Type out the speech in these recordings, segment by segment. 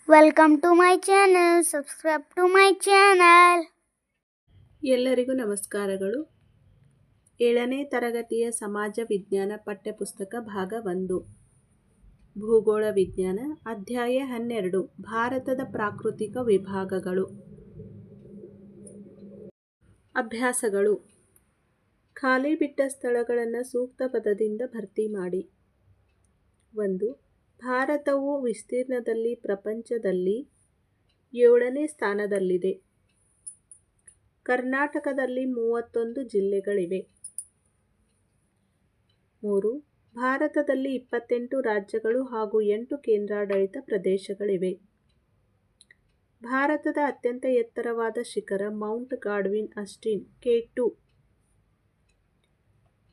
Welcome to my channel. Subscribe to my channel. ಎಲ್ಲರಿಗೂ ನಮಸ್ಕಾರಗಳು. 7ನೇ ತರಗತಿಯ ಸಮಾಜ ವಿಜ್ಞಾನ ಪಠ್ಯಪುಸ್ತಕ ಭಾಗ 1 ಭೂಗೋಳ ವಿಜ್ಞಾನ ಅಧ್ಯಾಯ 12 ಭಾರತದ ಪ್ರಾಕೃತಿಕ ವಿಭಾಗಗಳು. ಅಭ್ಯಾಸಗಳು. ಖಾಲಿ ಬಿಟ್ಟ ಸ್ಥಳಗಳನ್ನು ಸೂಕ್ತ ಪದದಿಂದ ಭರ್ತಿ ಮಾಡಿ. 1. ಭಾರತವು ವಿಸ್ತೀರ್ಣದಲ್ಲಿ ಪ್ರಪಂಚದಲ್ಲಿ 7ನೇ ಸ್ಥಾನದಲ್ಲಿದೆ. ಕರ್ನಾಟಕದಲ್ಲಿ 31 ಜಿಲ್ಲೆಗಳಿವೆ. 3. ಭಾರತದಲ್ಲಿ 28 ರಾಜ್ಯಗಳು ಹಾಗೂ 8 ಕೇಂದ್ರಾಡಳಿತ ಪ್ರದೇಶಗಳಿವೆ. ಭಾರತದ ಅತ್ಯಂತ ಎತ್ತರವಾದ ಶಿಖರ ಮೌಂಟ್ ಗಾಡ್ವಿನ್ ಆಸ್ಟಿನ್ K2.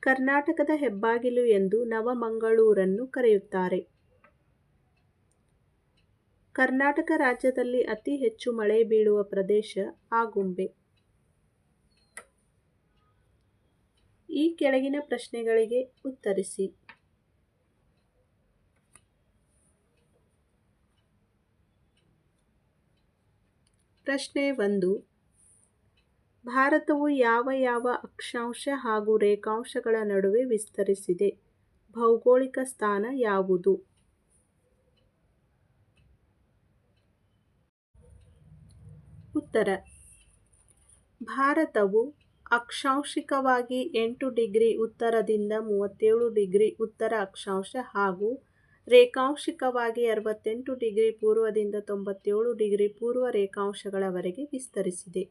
ಕರ್ನಾಟಕದ ಹೆಬ್ಬಾಗಿಲು ಎಂದು ನವಮಂಗಳೂರನ್ನು ಕರೆಯುತ್ತಾರೆ. ಕರ್ನಾಟಕ ರಾಜ್ಯದಲ್ಲಿ ಅತಿ ಹೆಚ್ಚು ಮಳೆ ಬೀಳುವ ಪ್ರದೇಶ ಆಗುಂಬೆ. ಈ ಕೆಳಗಿನ ಪ್ರಶ್ನೆಗಳಿಗೆ ಉತ್ತರಿಸಿ. ಪ್ರಶ್ನೆ 1. ಭಾರತವು ಯಾವ ಯಾವ ಅಕ್ಷಾಂಶ ಹಾಗೂ ರೇಖಾಂಶಗಳ ನಡುವೆ ವಿಸ್ತರಿಸಿದೆ? ಭೌಗೋಳಿಕ ಸ್ಥಾನ ಯಾವುದು? ಉತ್ತರ. ಭಾರತವು ಅಕ್ಷಾಂಶಿಕವಾಗಿ 8 ಡಿಗ್ರಿ ಉತ್ತರದಿಂದ 37 ಡಿಗ್ರಿ ಉತ್ತರ ಅಕ್ಷಾಂಶ ಹಾಗೂ ರೇಖಾಂಶಿಕವಾಗಿ 68 ಡಿಗ್ರಿ ಪೂರ್ವದಿಂದ 97 ಡಿಗ್ರಿ ಪೂರ್ವ ರೇಖಾಂಶಗಳವರೆಗೆ ವಿಸ್ತರಿಸಿದೆ.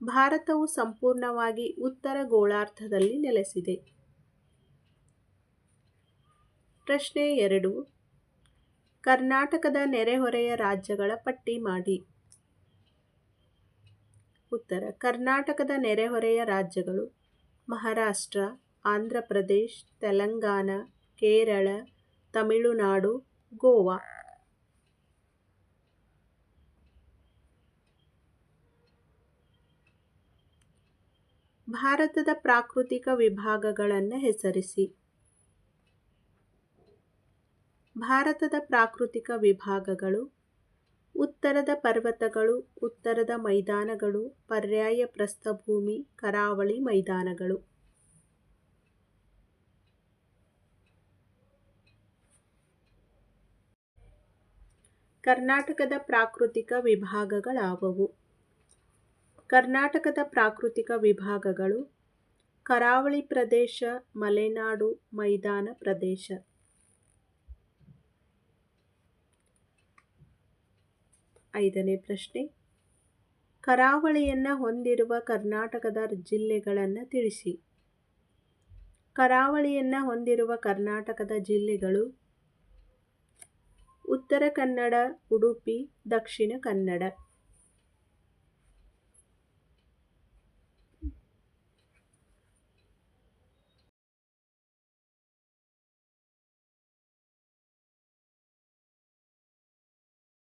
ಭಾರತವು ಸಂಪೂರ್ಣವಾಗಿ ಉತ್ತರ ಗೋಳಾರ್ಧದಲ್ಲಿ ನೆಲೆಸಿದೆ. ಪ್ರಶ್ನೆ 2. ಕರ್ನಾಟಕದ ನೆರೆಹೊರೆಯ ರಾಜ್ಯಗಳ ಪಟ್ಟಿ ಮಾಡಿ. ಉತ್ತರ. ಕರ್ನಾಟಕದ ನೆರೆಹೊರೆಯ ರಾಜ್ಯಗಳು ಮಹಾರಾಷ್ಟ್ರ, ಆಂಧ್ರ ಪ್ರದೇಶ್, ತೆಲಂಗಾಣ, ಕೇರಳ, ತಮಿಳುನಾಡು, ಗೋವಾ. ಭಾರತದ ಪ್ರಾಕೃತಿಕ ವಿಭಾಗಗಳನ್ನು ಹೆಸರಿಸಿ. ಭಾರತದ ಪ್ರಾಕೃತಿಕ ವಿಭಾಗಗಳು: ಉತ್ತರದ ಪರ್ವತಗಳು, ಉತ್ತರದ ಮೈದಾನಗಳು, ಪರ್ಯಾಯ ಪ್ರಸ್ಥಭೂಮಿ, ಕರಾವಳಿ ಮೈದಾನಗಳು. ಕರ್ನಾಟಕದ ಪ್ರಾಕೃತಿಕ ವಿಭಾಗಗಳಾವವು? ಕರ್ನಾಟಕದ ಪ್ರಾಕೃತಿಕ ವಿಭಾಗಗಳು: ಕರಾವಳಿ ಪ್ರದೇಶ, ಮಲೆನಾಡು, ಮೈದಾನ ಪ್ರದೇಶ. 5ನೇ ಪ್ರಶ್ನೆ. ಕರಾವಳಿಯನ್ನು ಹೊಂದಿರುವ ಕರ್ನಾಟಕದ ಜಿಲ್ಲೆಗಳನ್ನು ತಿಳಿಸಿ. ಕರಾವಳಿಯನ್ನು ಹೊಂದಿರುವ ಕರ್ನಾಟಕದ ಜಿಲ್ಲೆಗಳು: ಉತ್ತರ ಕನ್ನಡ, ಉಡುಪಿ, ದಕ್ಷಿಣ ಕನ್ನಡ.